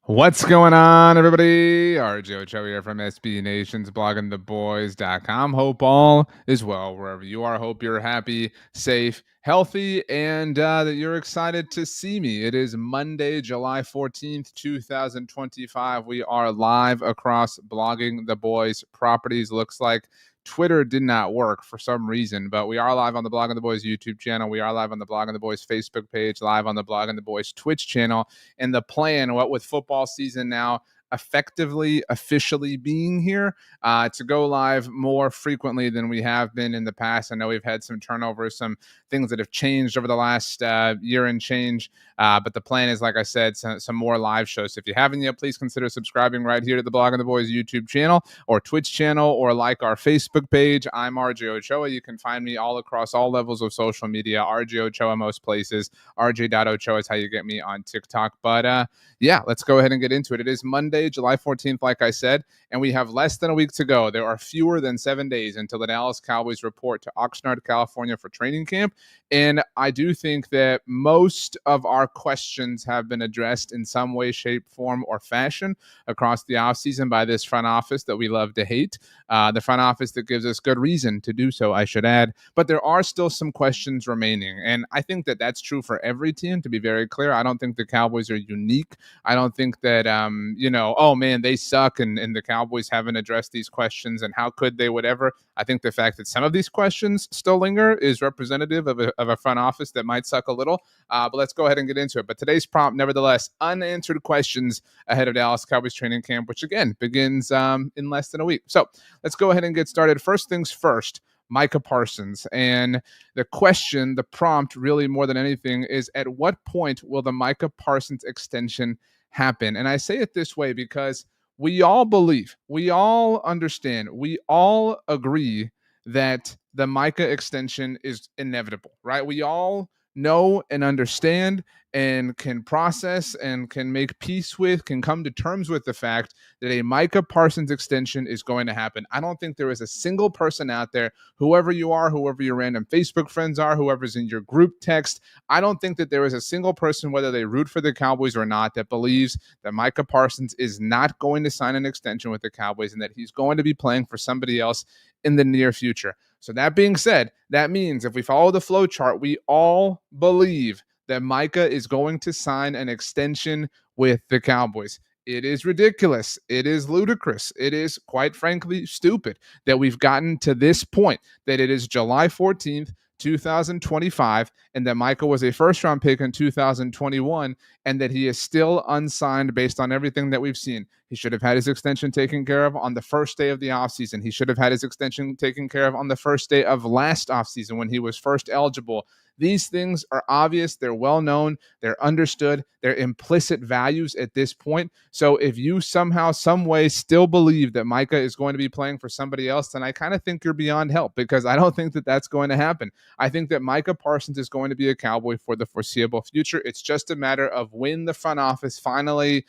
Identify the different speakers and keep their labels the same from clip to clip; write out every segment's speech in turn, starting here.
Speaker 1: What's going on, everybody? Ochoa here from SB Nation's bloggingtheboys.com. Hope all is well wherever you are. Hope you're happy, safe, healthy, and that you're excited to see me. It is Monday, July 14th, 2025. We are live across Blogging the Boys properties. Looks like Twitter did not work for some reason, but we are live on the Blogging the Boys YouTube channel. We are live on the Blogging the Boys Facebook page, live on the Blogging the Boys Twitch channel. And the plan, what with football season now effectively, officially being here, to go live more frequently than we have been in the past. I know we've had some turnovers, some things that have changed over the last year and change. But the plan is, like I said, some more live shows. So if you haven't yet, please consider subscribing right here to the Blogging the Boys YouTube channel or Twitch channel, or like our Facebook page. I'm RJ Ochoa. You can find me all across all levels of social media. RJ Ochoa most places. RJ.Ochoa is how you get me on TikTok. But yeah, let's go ahead and get into it. It is Monday, July 14th, like I said, and we have less than a week to go. There are fewer than 7 days until the Dallas Cowboys report to Oxnard, California for training camp. And I do think that most of our questions have been addressed in some way, shape, form, or fashion across the offseason by this front office that we love to hate. The front office that gives us good reason to do so, I should add. But there are still some questions remaining. And I think that that's true for every team, to be very clear. I don't think the Cowboys are unique. I don't think that, oh man, they suck and the Cowboys haven't addressed these questions and how could they, whatever. I think the fact that some of these questions still linger is representative of a front office that might suck a little. But let's go ahead and get into it. But today's prompt, nevertheless, unanswered questions ahead of Dallas Cowboys training camp, which again begins in less than a week. So let's go ahead and get started. First things first. Micah Parsons. And the question, the prompt, really more than anything, is at what point will the Micah Parsons extension happen? And I say it this way because we all believe, we all understand, we all agree that the Micah extension is inevitable, right? We all know and understand and can process and can make peace with, can come to terms with the fact that a Micah Parsons extension is going to happen. I don't think there is a single person out there, whoever you are, whoever your random Facebook friends are, whoever's in your group text, I don't think that there is a single person, whether they root for the Cowboys or not, that believes that Micah Parsons is not going to sign an extension with the Cowboys and that he's going to be playing for somebody else in the near future. So that being said, that means if we follow the flow chart, we all believe that Micah is going to sign an extension with the Cowboys. It is ridiculous. It is ludicrous. It is, quite frankly, stupid that we've gotten to this point, that it is July 14th, 2025, and that Micah was a first-round pick in 2021, and that he is still unsigned based on everything that we've seen. He should have had his extension taken care of on the first day of the offseason. He should have had his extension taken care of on the first day of last offseason when he was first eligible. These things are obvious. They're well known. They're understood. They're implicit values at this point. So if you somehow, some way still believe that Micah is going to be playing for somebody else, then I kind of think you're beyond help, because I don't think that that's going to happen. I think that Micah Parsons is going to be a Cowboy for the foreseeable future. It's just a matter of when the front office finally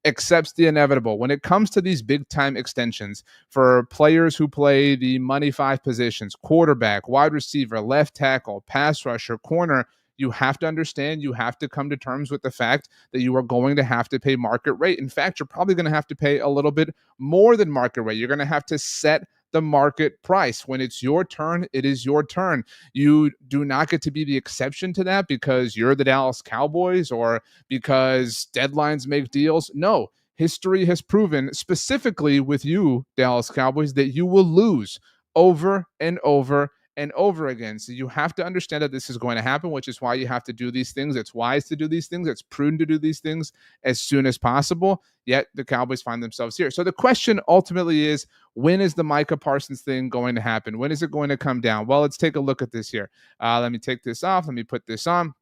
Speaker 1: accepts the inevitable. When it comes to these big time extensions for players who play the money five positions, quarterback, wide receiver, left tackle, pass rusher, corner, you have to understand, you have to come to terms with the fact that you are going to have to pay market rate. In fact, you're probably going to have to pay a little bit more than market rate. You're going to have to set the market price. When it's your turn, it is your turn. You do not get to be the exception to that because you're the Dallas Cowboys or because deadlines make deals. No, history has proven, specifically with you, Dallas Cowboys, that you will lose over and over and over again. So you have to understand that this is going to happen, which is why you have to do these things. It's wise to do these things. It's prudent to do these things as soon as possible. Yet the Cowboys find themselves here. So the question ultimately is, when is the Micah Parsons thing going to happen? When is it going to come down? Well, let's take a look at this here. Let me take this off. Let me put this on.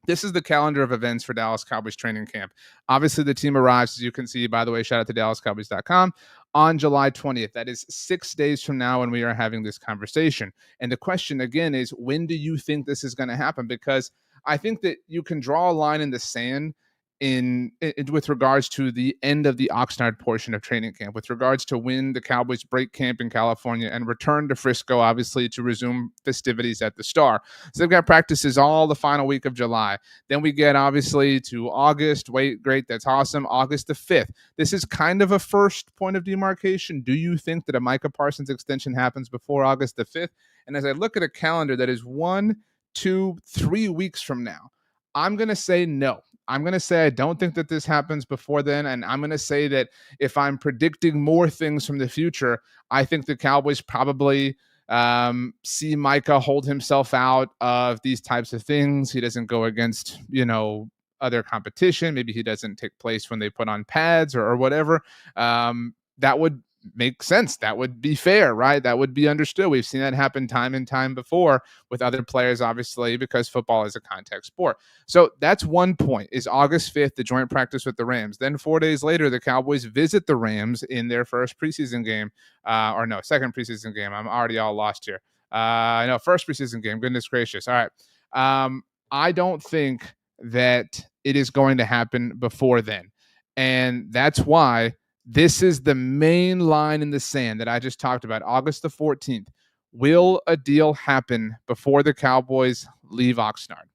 Speaker 1: This is the calendar of events for Dallas Cowboys training camp. Obviously, the team arrives, as you can see, by the way, shout out to DallasCowboys.com, on July 20th. That is 6 days from now when we are having this conversation. And the question, again, is when do you think this is going to happen? Because I think that you can draw a line in the sand with regards to the end of the Oxnard portion of training camp, with regards to when the Cowboys break camp in California and return to Frisco, obviously, to resume festivities at the Star. So they've got practices all the final week of July. Then we get, obviously, to August. Wait, great, that's awesome. August the 5th. This is kind of a first point of demarcation. Do you think that a Micah Parsons extension happens before August the 5th? And as I look at a calendar that is 1, 2, 3 weeks from now, I'm going to say no. I'm going to say I don't think that this happens before then. And I'm going to say that if I'm predicting more things from the future, I think the Cowboys probably see Micah hold himself out of these types of things. He doesn't go against, other competition. Maybe he doesn't take place when they put on pads or whatever. That would make sense. That would be fair, right? That would be understood. We've seen that happen time and time before with other players, obviously, because football is a contact sport. So that's one point, is August 5th, the joint practice with the Rams. Then 4 days later, the Cowboys visit the Rams in their first preseason game, second preseason game. I'm already all lost here. First preseason game. Goodness gracious. All right. I don't think that it is going to happen before then. And that's why this is the main line in the sand that I just talked about. August the 14th. Will a deal happen before the Cowboys leave Oxnard?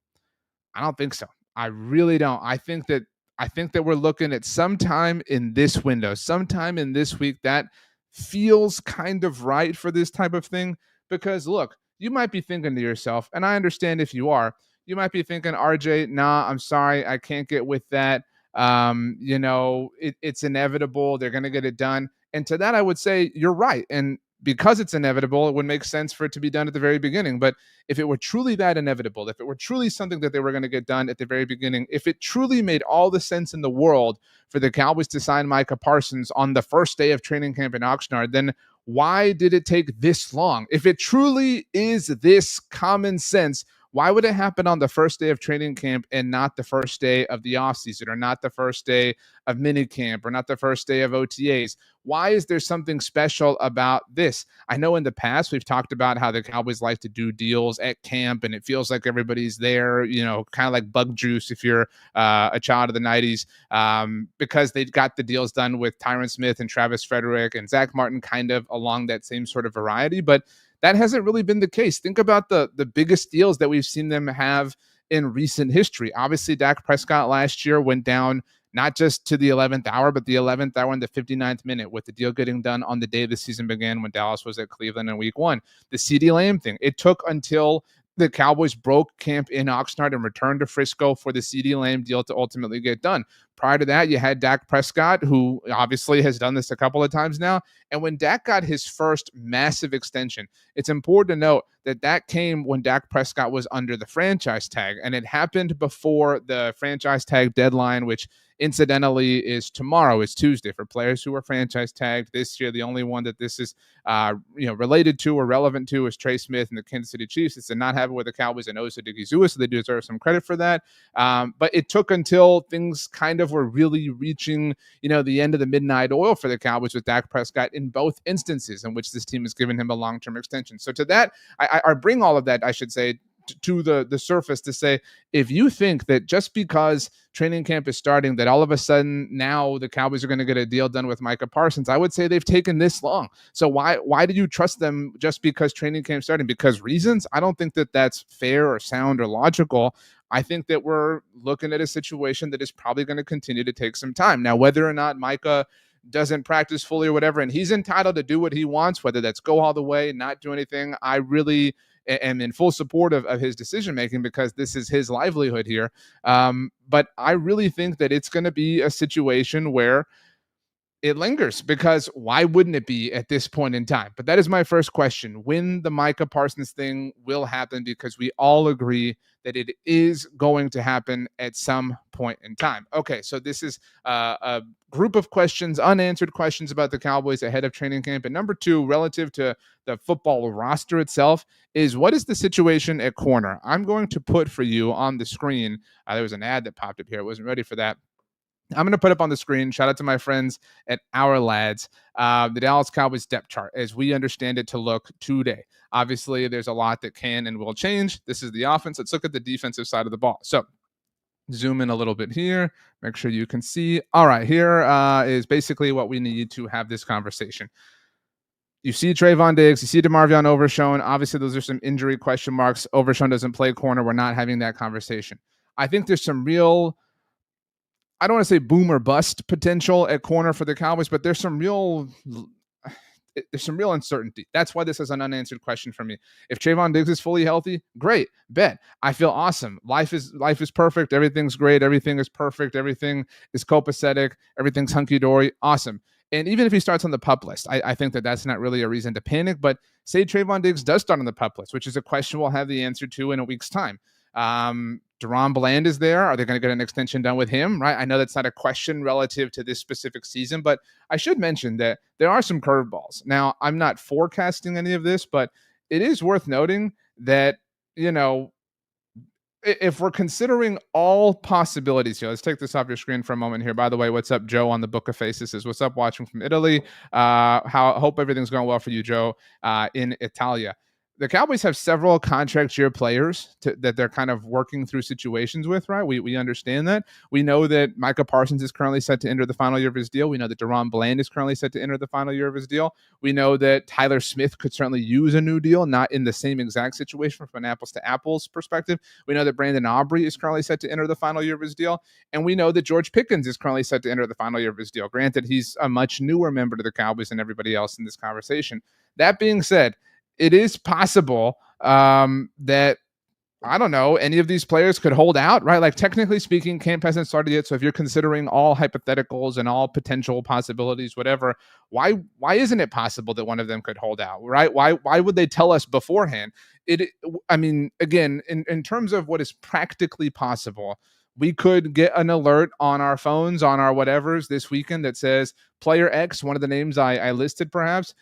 Speaker 1: I don't think so. I really don't. I think that we're looking at sometime in this window, sometime in this week. That feels kind of right for this type of thing, because look, you might be thinking to yourself, and I understand if you are, you might be thinking, RJ, nah, I'm sorry, I can't get with that. It's inevitable. They're going to get it done. And to that, I would say you're right. And because it's inevitable, it would make sense for it to be done at the very beginning. But if it were truly that inevitable, if it were truly something that they were going to get done at the very beginning, if it truly made all the sense in the world for the Cowboys to sign Micah Parsons on the first day of training camp in Oxnard, then why did it take this long? If it truly is this common sense, why would it happen on the first day of training camp and not the first day of the offseason, or not the first day of minicamp, or not the first day of OTAs? Why is there something special about this? I know in the past we've talked about how the Cowboys like to do deals at camp, and it feels like everybody's there, kind of like bug juice if you're a child of the 90s, because they got the deals done with Tyron Smith and Travis Frederick and Zach Martin, kind of along that same sort of variety. But that hasn't really been the case. Think about the biggest deals that we've seen them have in recent history. Obviously, Dak Prescott last year went down not just to the 11th hour, but the 11th hour in the 59th minute, with the deal getting done on the day the season began when Dallas was at Cleveland in week 1. The CeeDee Lamb thing, it took until the Cowboys broke camp in Oxnard and returned to Frisco for the CeeDee Lamb deal to ultimately get done. Prior to that, you had Dak Prescott, who obviously has done this a couple of times now. And when Dak got his first massive extension, it's important to note that that came when Dak Prescott was under the franchise tag. And it happened before the franchise tag deadline, which incidentally is tomorrow. It's Tuesday for players who are franchise tagged this year. The only one that this is related to or relevant to is Trey Smith and the Kansas City Chiefs. It's to not have it with the Cowboys and Osa Digizua, so they deserve some credit for that. But it took until things kind of were really reaching, the end of the midnight oil for the Cowboys with Dak Prescott in both instances in which this team has given him a long-term extension. So to that, I bring all of that, I should say, to the surface to say, if you think that just because training camp is starting, that all of a sudden now the Cowboys are going to get a deal done with Micah Parsons, I would say they've taken this long. So why do you trust them just because training camp starting? Because reasons? I don't think that that's fair or sound or logical. I think that we're looking at a situation that is probably going to continue to take some time. Now, whether or not Micah doesn't practice fully or whatever, and he's entitled to do what he wants, whether that's go all the way, not do anything, I really am in full support of his decision-making, because this is his livelihood here. But I really think that it's going to be a situation where it lingers, because why wouldn't it be at this point in time? But that is my first question. When the Micah Parsons thing will happen, because we all agree that it is going to happen at some point in time. Okay, so this is a group of questions, unanswered questions about the Cowboys ahead of training camp. And number 2, relative to the football roster itself, is what is the situation at corner? I'm going to put for you on the screen. There was an ad that popped up here. I wasn't ready for that. I'm going to put up on the screen, shout out to my friends at Our Lads, the Dallas Cowboys depth chart as we understand it to look today. Obviously, there's a lot that can and will change. This is the offense. Let's look at the defensive side of the ball. So zoom in a little bit here, make sure you can see. All right, here is basically what we need to have this conversation. You see Trayvon Diggs, you see DeMarvion Overshown. Obviously, those are some injury question marks. Overshown doesn't play corner. We're not having that conversation. I think there's some real, I don't want to say boom or bust potential at corner for the Cowboys, but there's some real uncertainty. That's why this is an unanswered question for me. If Trayvon Diggs is fully healthy, great, bet. I feel awesome. Life is perfect. Everything's great. Everything is perfect. Everything is copacetic. Everything's hunky dory. Awesome. And even if he starts on the PUP list, I think that that's not really a reason to panic. But say Trayvon Diggs does start on the PUP list, which is a question we'll have the answer to in a week's time. Deron Bland is there. Are they going to get an extension done with him? Right. I know that's not a question relative to this specific season, but I should mention that there are some curveballs. Now, I'm not forecasting any of this, but it is worth noting that, you know, if we're considering all possibilities here, let's take this off your screen for a moment here. By the way, what's up, Joe, on the Book of Faces? Says, what's up, watching from Italy? Hope everything's going well for you, Joe, in Italia. The Cowboys have several contract year players that they're kind of working through situations with, right? We understand that. We know that Micah Parsons is currently set to enter the final year of his deal. We know that Deron Bland is currently set to enter the final year of his deal. We know that Tyler Smith could certainly use a new deal, not in the same exact situation from an apples to apples perspective. We know that Brandon Aubrey is currently set to enter the final year of his deal. And we know that George Pickens is currently set to enter the final year of his deal. Granted, he's a much newer member to the Cowboys than everybody else in this conversation. That being said, it is possible that, I don't know, any of these players could hold out, right? Like, technically speaking, camp hasn't started yet. So if you're considering all hypotheticals and all potential possibilities, whatever, why isn't it possible that one of them could hold out, right? Why would they tell us beforehand? I mean, again, in terms of what is practically possible, we could get an alert on our phones, on our whatevers this weekend that says player X, one of the names I listed perhaps,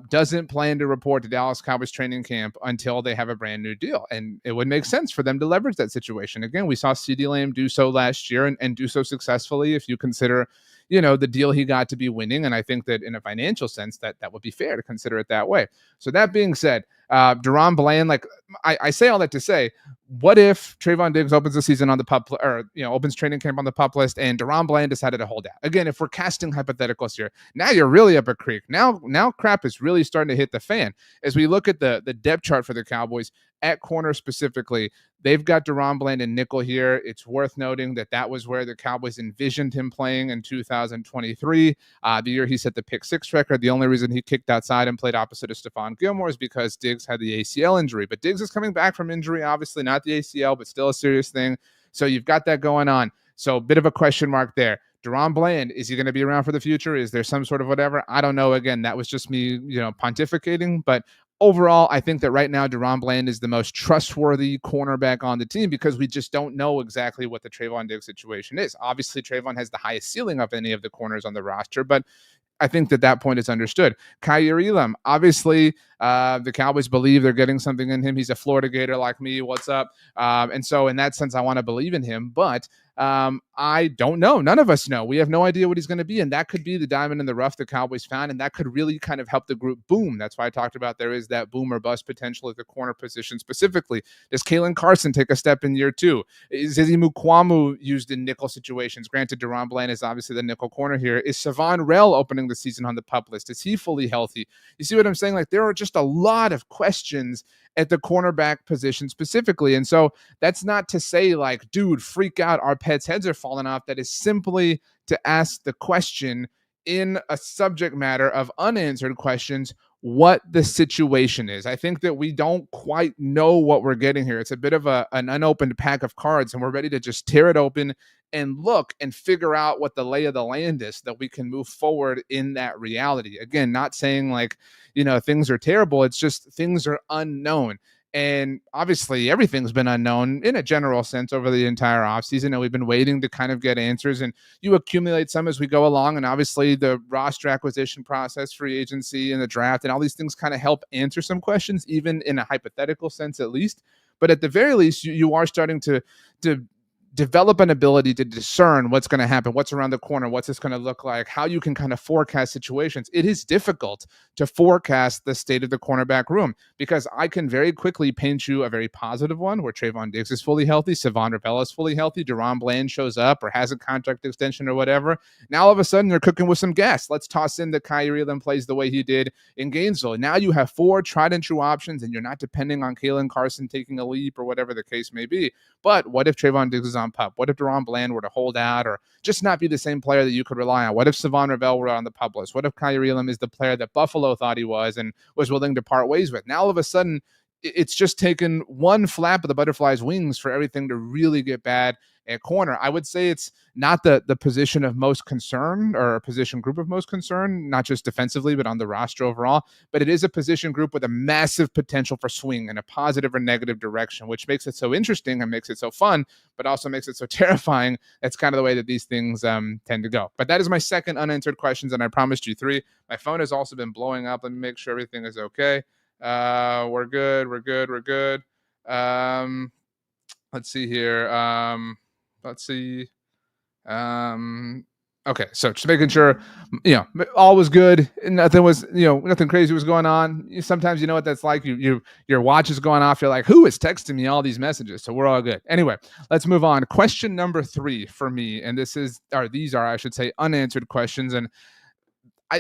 Speaker 1: doesn't plan to report to Dallas Cowboys training camp until they have a brand new deal. And it would make sense for them to leverage that situation. Again, we saw CeeDee Lamb do so last year and do so successfully if you consider, you know, the deal he got to be winning. And I think that in a financial sense, that would be fair to consider it that way. So that being said, Deron Bland, like I say all that to say, what if Trayvon Diggs opens the season on the PUP, or, you know, opens training camp on the PUP list, and Deron Bland decided to hold out? Again, if we're casting hypotheticals here, now you're really up a creek. Now crap is really starting to hit the fan. As we look at the depth chart for the Cowboys at corner specifically, they've got Deron Bland and nickel here. It's worth noting that was where the Cowboys envisioned him playing in 2023, the year he set the pick six record. The only reason he kicked outside and played opposite of Stephon Gilmore is because Diggs had the ACL injury. But Diggs is coming back from injury, obviously not the ACL, but still a serious thing. So you've got that going on. So a bit of a question mark there. Deron Bland, is he going to be around for the future? Is there some sort of whatever? I don't know. Again, that was just me, pontificating. But overall, I think that right now Deron Bland is the most trustworthy cornerback on the team because we just don't know exactly what the Trayvon Diggs situation is. Obviously, Trayvon has the highest ceiling of any of the corners on the roster, but I think that point is understood. Kaiir Elam, obviously, the Cowboys believe they're getting something in him. He's a Florida Gator like me. What's up? And so in that sense, I want to believe in him. But I don't know. None of us know. We have no idea what he's going to be. And that could be the diamond in the rough the Cowboys found. And that could really kind of help the group boom. That's why I talked about there is that boom or bust potential at the corner position specifically. Does Kalen Carson take a step in year two? Is Izzy Mukwamu used in nickel situations? Granted, Deron Bland is obviously the nickel corner here. Is Savon Rell opening the season on the PUP list? Is he fully healthy? You see what I'm saying? Like, there are just a lot of questions at the cornerback position specifically. And so that's not to say like, dude, freak out, our pets' heads are falling off. That is simply to ask the question in a subject matter of unanswered questions, what the situation is. I think that we don't quite know what we're getting here. It's a bit of an unopened pack of cards, and we're ready to just tear it open and look and figure out what the lay of the land is so that we can move forward in that reality. Again, not saying like, things are terrible. It's just things are unknown. And obviously everything's been unknown in a general sense over the entire offseason. And we've been waiting to kind of get answers, and you accumulate some as we go along. And obviously the roster acquisition process, free agency, and the draft, and all these things kind of help answer some questions, even in a hypothetical sense, at least. But at the very least, you are starting to develop an ability to discern what's going to happen, what's around the corner, what's this going to look like, how you can kind of forecast situations. It is difficult to forecast the state of the cornerback room because I can very quickly paint you a very positive one where Trayvon Diggs is fully healthy, Savon Ravella is fully healthy, Deron Bland shows up or has a contract extension or whatever. Now all of a sudden they're cooking with some gas. Let's toss in that Kyrie Elam plays the way he did in Gainesville. Now you have 4 tried and true options and you're not depending on Kalen Carson taking a leap or whatever the case may be. But what if Trayvon Diggs is on PUP? What if Deron Bland were to hold out or just not be the same player that you could rely on? What if Savon Ravella were on the PUP list? What if Kyrie Elam is the player that Buffalo thought he was and was willing to part ways with? Now all of a sudden, it's just taken one flap of the butterfly's wings for everything to really get bad at corner. I would say it's not the position of most concern or a position group of most concern, not just defensively, but on the roster overall. But it is a position group with a massive potential for swing in a positive or negative direction, which makes it so interesting and makes it so fun, but also makes it so terrifying. That's kind of the way that these things tend to go. But that is my second unanswered questions, and I promised you 3. My phone has also been blowing up. Let me make sure everything is okay. We're good. Let's see here. Okay, so just making sure, all was good. Nothing was, nothing crazy was going on. Sometimes you know what that's like. Your watch is going off. You're like, who is texting me all these messages? So we're all good. Anyway, let's move on. Question number 3 for me, and these are, I should say, unanswered questions. And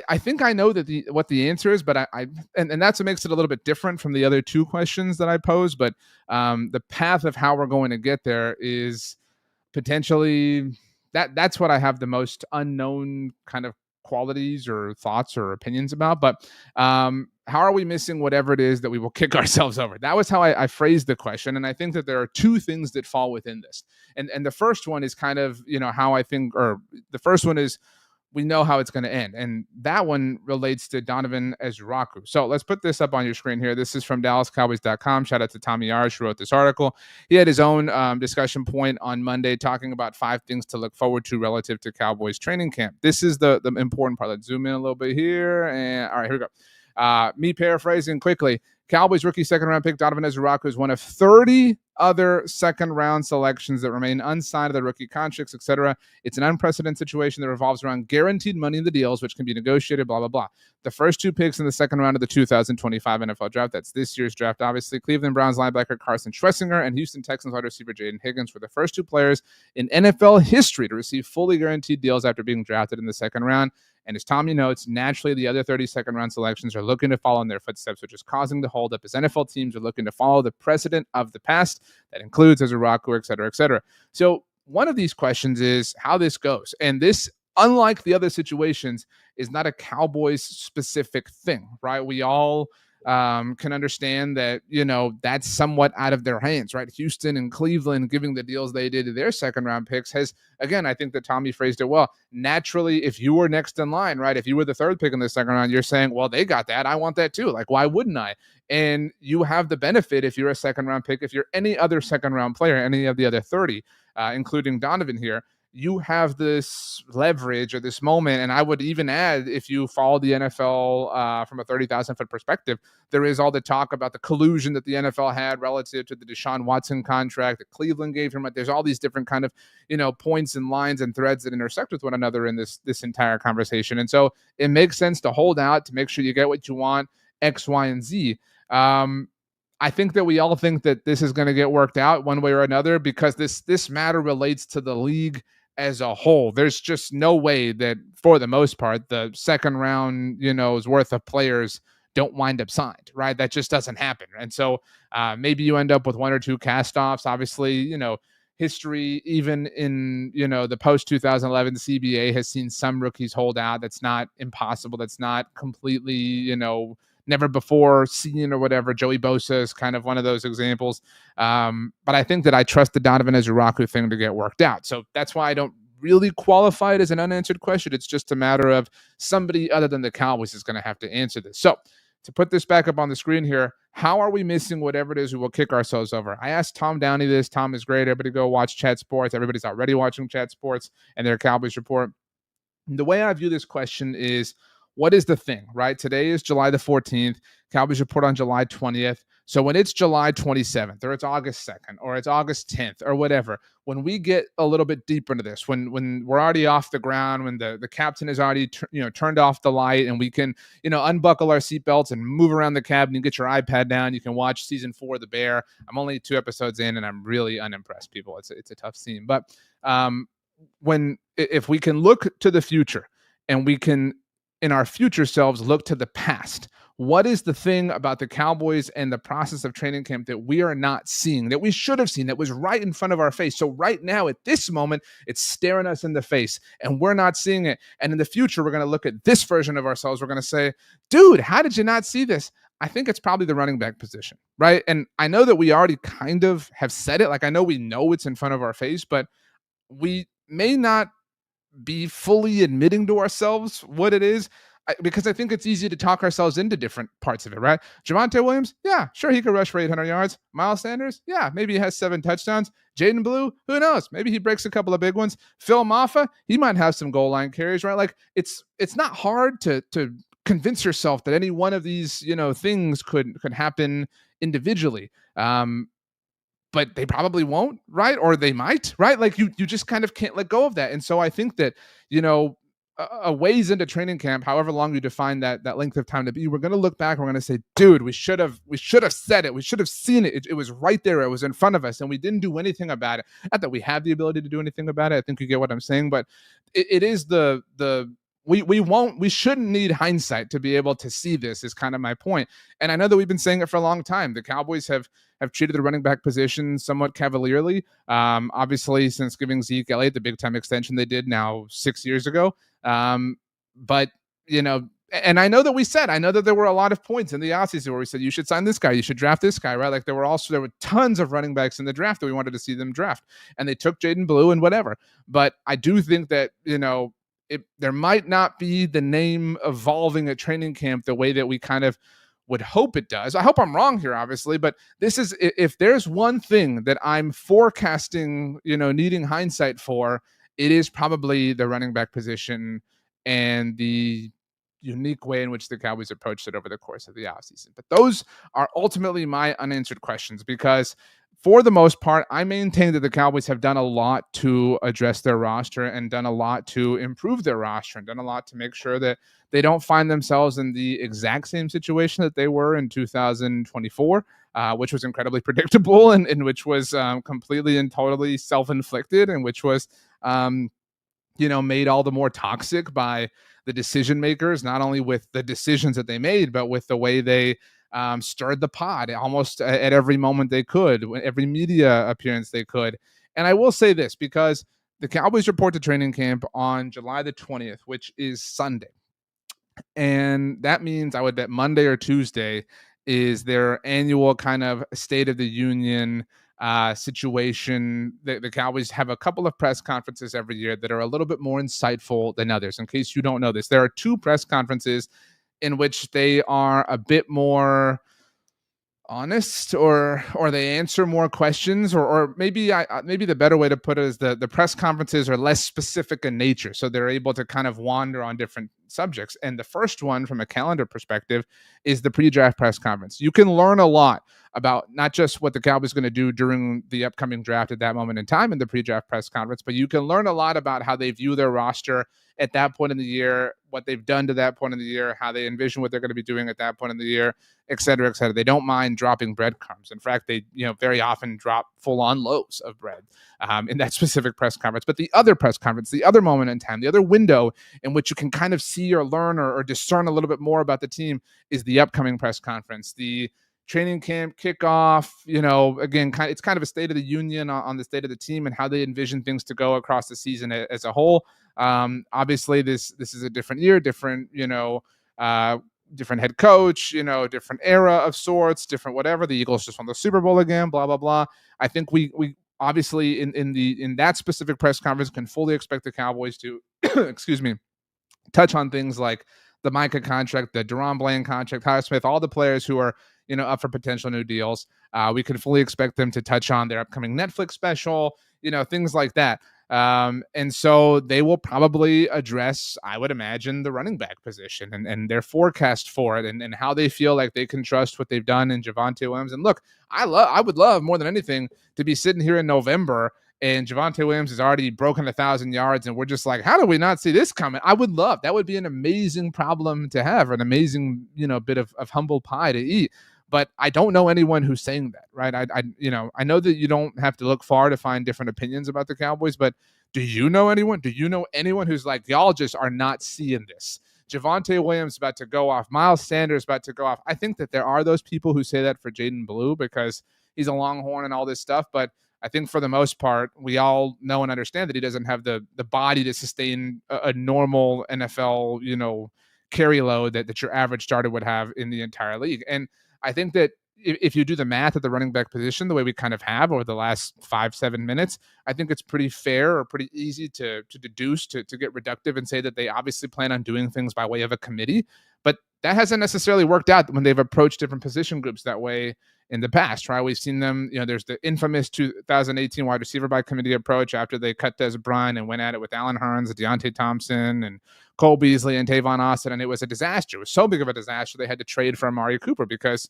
Speaker 1: I think I know what the answer is, but and that's what makes it a little bit different from the other 2 questions that I posed. But the path of how we're going to get there is potentially that's what I have the most unknown kind of qualities or thoughts or opinions about. But how are we missing whatever it is that we will kick ourselves over? That was how I phrased the question. And I think that there are 2 things that fall within this. And the first one is kind of, how I think, or the first one is, we know how it's going to end. And that one relates to Donovan Ezraku. So let's put this up on your screen here. This is from DallasCowboys.com. Shout out to Tommy Arish, who wrote this article. He had his own discussion point on Monday talking about 5 things to look forward to relative to Cowboys training camp. This is the important part. Let's zoom in a little bit here. And all right, here we go. Me paraphrasing quickly. Cowboys rookie second-round pick Donovan Ezraku is one of 30 other second-round selections that remain unsigned of the rookie contracts, etc. It's an unprecedented situation that revolves around guaranteed money in the deals, which can be negotiated, blah, blah, blah. The first 2 picks in the second round of the 2025 NFL draft, that's this year's draft, obviously, Cleveland Browns linebacker Carson Schlesinger and Houston Texans wide receiver Jaden Higgins were the first 2 players in NFL history to receive fully guaranteed deals after being drafted in the second round. And as Tommy notes, naturally, the other 30 second-round selections are looking to follow in their footsteps, which is causing the holdup as NFL teams are looking to follow the precedent of the past. That includes Ezraku, et cetera, et cetera. So one of these questions is how this goes. And this, unlike the other situations, is not a Cowboys-specific thing, right? We all can understand that, that's somewhat out of their hands, right? Houston and Cleveland giving the deals they did to their second round picks has, again, I think that Tommy phrased it well. Naturally, if you were next in line, right? If you were the 3rd pick in the second round, you're saying, well, they got that. I want that too. Like, why wouldn't I? And you have the benefit if you're a second round pick, if you're any other second round player, any of the other 30, including Donovan here, you have this leverage or this moment. And I would even add, if you follow the NFL from a 30,000 foot perspective, there is all the talk about the collusion that the NFL had relative to the Deshaun Watson contract that Cleveland gave him. There's all these different kind of, points and lines and threads that intersect with one another in this entire conversation. And so it makes sense to hold out to make sure you get what you want, X, Y, and Z. I think that we all think that this is going to get worked out one way or another because this matter relates to the league as a whole. There's just no way that, for the most part, the second round, worth of players don't wind up signed, right? That just doesn't happen. And so maybe you end up with 1 or 2 cast-offs. Obviously, history, even in, the post-2011 CBA has seen some rookies hold out. That's not impossible. That's not completely, never before seen or whatever. Joey Bosa is kind of one of those examples. But I think that I trust the Donovan Ezraku thing to get worked out. So that's why I don't really qualify it as an unanswered question. It's just a matter of somebody other than the Cowboys is going to have to answer this. So to put this back up on the screen here, how are we missing whatever it is we will kick ourselves over? I asked Tom Downey this. Tom is great. Everybody go watch Chat Sports. Everybody's already watching Chat Sports and their Cowboys report. The way I view this question is, what is the thing, right? Today is July the 14th. Cowboys report on July 20th. So when it's July 27th or it's August 2nd or it's August 10th or whatever, when we get a little bit deeper into this, when we're already off the ground, when the captain is already turned off the light, and we can unbuckle our seatbelts and move around the cabin, you get your iPad down, you can watch season 4 of The Bear. I'm only 2 episodes in and I'm really unimpressed, people. It's a tough scene. But if we can look to the future, and we can in our future selves look to the past, what is the thing about the Cowboys and the process of training camp that we are not seeing, that we should have seen, that was right in front of our face? So right now, at this moment, it's staring us in the face and we're not seeing it. And in the future, we're going to look at this version of ourselves. We're going to say, dude, how did you not see this? I think it's probably the running back position, right? And I know that we already kind of have said it. Like, I know we know it's in front of our face, but we may not be fully admitting to ourselves what it is, because I think it's easy to talk ourselves into different parts of it, right? Javonte Williams, yeah, sure, he could rush for 800 yards. Miles Sanders, yeah, maybe he has 7 touchdowns. Jaden Blue, who knows? Maybe he breaks a couple of big ones. Phil Maffa, he might have some goal line carries, right? Like, it's not hard to convince yourself that any one of these things could happen individually. But they probably won't, right? Or they might, right? Like, you just kind of can't let go of that. And so I think that, a ways into training camp, however long you define that length of time to be, we're going to look back and we're going to say, dude, we should have said it. We should have seen it. It was right there. It was in front of us and we didn't do anything about it. Not that we have the ability to do anything about it. I think you get what I'm saying, but it is we shouldn't need hindsight to be able to see this, is kind of my point. And I know that we've been saying it for a long time. The Cowboys have treated the running back position somewhat cavalierly. Obviously, since giving Zeke Elliott the big time extension they did now 6 years ago. But and I know that there were a lot of points in the offseason where we said, you should sign this guy, you should draft this guy, right? Like, there were tons of running backs in the draft that we wanted to see them draft, and they took Jaden Blue and whatever. But I do think that, there might not be the name evolving at training camp the way that we kind of would hope it does. I hope I'm wrong here, obviously, but this is, if there's one thing that I'm forecasting, needing hindsight for, it is probably the running back position and the unique way in which the Cowboys approached it over the course of the offseason. But those are ultimately my unanswered questions, because for the most part, I maintain that the Cowboys have done a lot to address their roster and done a lot to improve their roster and done a lot to make sure that they don't find themselves in the exact same situation that they were in 2024, which was incredibly predictable and which was completely and totally self-inflicted, and which was, made all the more toxic by the decision makers, not only with the decisions that they made, but with the way they stirred the pot almost at every moment they could, every media appearance they could. And I will say this, because the Cowboys report to training camp on July the 20th, which is Sunday. And that means I would bet Monday or Tuesday is their annual kind of State of the Union situation. The Cowboys have a couple of press conferences every year that are a little bit more insightful than others. In case you don't know this, there are 2 press conferences in which they are a bit more honest, or they answer more questions, or maybe the better way to put it is the press conferences are less specific in nature, so they're able to kind of wander on different subjects. And the first one, from a calendar perspective, is the pre-draft press conference. You can learn a lot about not just what the Cowboys are going to do during the upcoming draft at that moment in time in the pre-draft press conference, but you can learn a lot about how they view their roster at that point in the year, what they've done to that point in the year, how they envision what they're going to be doing at that point in the year, et cetera, et cetera. They don't mind dropping breadcrumbs. In fact, they very often drop full-on loaves of bread in that specific press conference. But the other press conference, the other moment in time, the other window in which you can kind of see or learn or discern a little bit more about the team is the upcoming press conference, the training camp kickoff. Again, it's kind of a State of the Union on the state of the team and how they envision things to go across the season as a whole. Obviously, this is a different year, different head coach, different era of sorts, different whatever. The Eagles just won the Super Bowl again, blah blah blah. I think we obviously in that specific press conference can fully expect the Cowboys to excuse me, touch on things like the Micah contract, the Deron Bland contract, Tyler Smith, all the players who are up for potential new deals. We can fully expect them to touch on their upcoming Netflix special, things like that. And so they will probably address, I would imagine, the running back position and their forecast for it and how they feel like they can trust what they've done in Javonte Williams. And look, I would love more than anything to be sitting here in November and Javonte Williams has already broken 1,000 yards, and we're just like, how do we not see this coming? I would love that. Would be an amazing problem to have, an amazing, bit of humble pie to eat. But I don't know anyone who's saying that, right? I know that you don't have to look far to find different opinions about the Cowboys, but do you know anyone? Do you know anyone who's like, y'all just are not seeing this? Javonte Williams about to go off. Miles Sanders about to go off. I think that there are those people who say that for Jaden Blue because he's a Longhorn and all this stuff, but I think for the most part, we all know and understand that he doesn't have the body to sustain a normal NFL, carry load that your average starter would have in the entire league. And I think that if you do the math at the running back position, the way we kind of have over the last 5-7 minutes, I think it's pretty fair or pretty easy to deduce, to get reductive and say that they obviously plan on doing things by way of a committee. But that hasn't necessarily worked out when they've approached different position groups that way in the past, right? We've seen them, there's the infamous 2018 wide receiver by committee approach after they cut Des Bryant and went at it with Alan Hearns, Deontay Thompson, and Cole Beasley and Tavon Austin, and it was a disaster. It was so big of a disaster they had to trade for Amari Cooper because,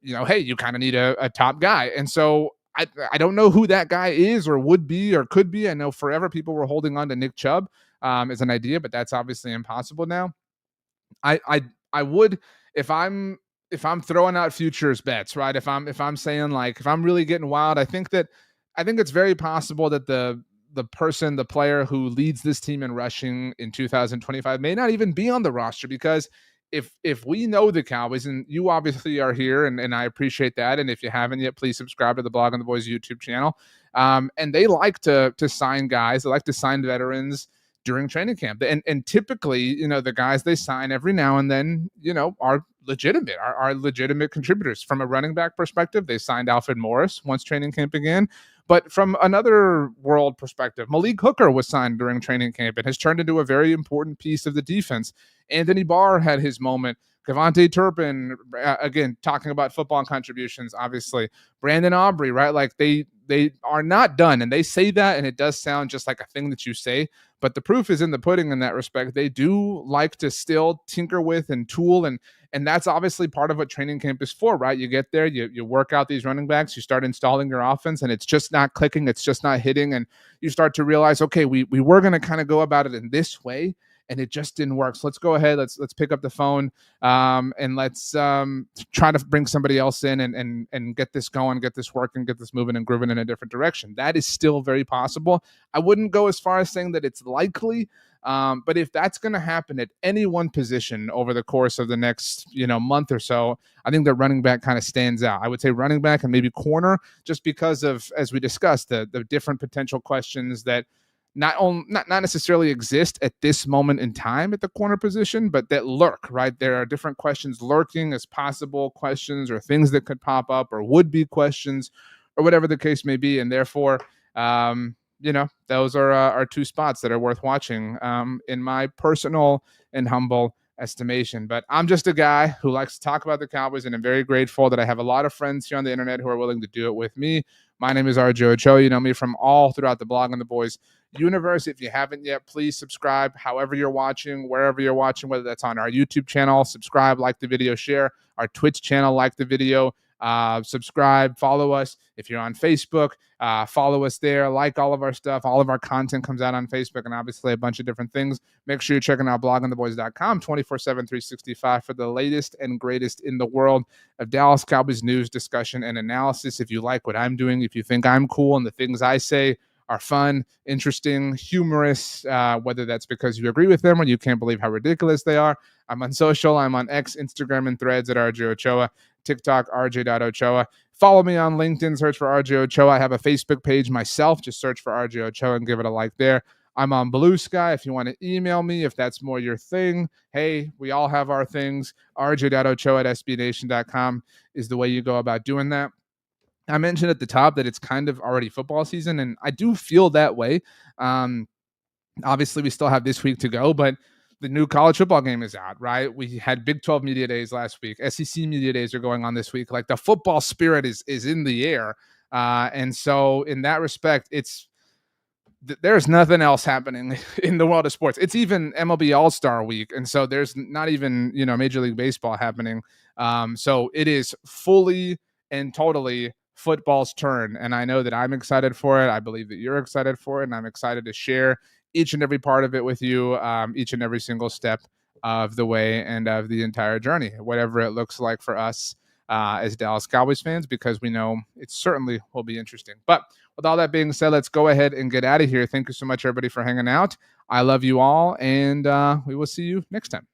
Speaker 1: hey, you kind of need a top guy. And so I don't know who that guy is or would be or could be. I know forever people were holding on to Nick Chubb as an idea, but that's obviously impossible now. I would, if I'm throwing out futures bets, right? If I'm saying, like, if I'm really getting wild, I think it's very possible that the player who leads this team in rushing in 2025 may not even be on the roster, because if we know the Cowboys, and you obviously are here, and I appreciate that, and if you haven't yet, please subscribe to the Blog on the Boys YouTube channel. And they like to sign guys, they like to sign veterans during training camp. And typically, the guys they sign every now and then, are legitimate, are legitimate contributors. From a running back perspective, they signed Alfred Morris once training camp began. But from another world perspective, Malik Hooker was signed during training camp and has turned into a very important piece of the defense. Anthony Barr had his moment. Kevontae Turpin, again, talking about football contributions, obviously. Brandon Aubrey, right? Like they are not done. And they say that, and it does sound just like a thing that you say, but the proof is in the pudding in that respect. They do like to still tinker with and tool, and that's obviously part of what training camp is for, right? You get there, you work out these running backs, you start installing your offense, and it's just not clicking, it's just not hitting, and you start to realize, okay, we were going to kind of go about it in this way, and it just didn't work. So let's go ahead, let's pick up the phone, and let's try to bring somebody else in and get this going, get this working, get this moving and grooving in a different direction. That is still very possible. I wouldn't go as far as saying that it's likely, but if that's going to happen at any one position over the course of the next month or so, I think that running back kind of stands out. I would say running back and maybe corner, just because of, as we discussed, the different potential questions that not necessarily exist at this moment in time at the corner position, but that lurk, right? There are different questions lurking as possible questions or things that could pop up or would be questions or whatever the case may be. And therefore, those are two spots that are worth watching in my personal and humble estimation. But I'm just a guy who likes to talk about the Cowboys, and I'm very grateful that I have a lot of friends here on the internet who are willing to do it with me. My name is RJ Ochoa. You know me from all throughout the Blog on the Boys universe. If you haven't yet, please subscribe however you're watching, wherever you're watching, whether that's on our YouTube channel. Subscribe, like the video, share. Our Twitch channel, like the video, subscribe, follow us. If you're on Facebook, follow us there, like all of our stuff. All of our content comes out on Facebook, and obviously a bunch of different things. Make sure you're checking out blogontheboys.com 24/7, 365 for the latest and greatest in the world of Dallas Cowboys news, discussion, and analysis. If you like what I'm doing, if you think I'm cool and the things I say are fun, interesting, humorous, whether that's because you agree with them or you can't believe how ridiculous they are, I'm on social. I'm on X, Instagram, and Threads at RJ Ochoa, TikTok, RJ.Ochoa. Follow me on LinkedIn, search for RJ Ochoa. I have a Facebook page myself. Just search for RJ Ochoa and give it a like there. I'm on Blue Sky. If you want to email me, if that's more your thing, hey, we all have our things. RJ.Ochoa@SBNation.com is the way you go about doing that. I mentioned at the top that it's kind of already football season, and I do feel that way. Obviously, we still have this week to go, but the new college football game is out, right? We had Big 12 Media Days last week. SEC Media Days are going on this week. Like, the football spirit is in the air. And so in that respect, it's there's nothing else happening in the world of sports. It's even MLB All-Star Week, and so there's not even, Major League Baseball happening. So it is fully and totally football's turn, and I know that I'm excited for it. I believe that you're excited for it, and I'm excited to share each and every part of it with you, each and every single step of the way and of the entire journey, whatever it looks like for us as Dallas Cowboys fans, because we know it certainly will be interesting. But with all that being said, let's go ahead and get out of here. Thank you so much, everybody, for hanging out. I love you all, and we will see you next time.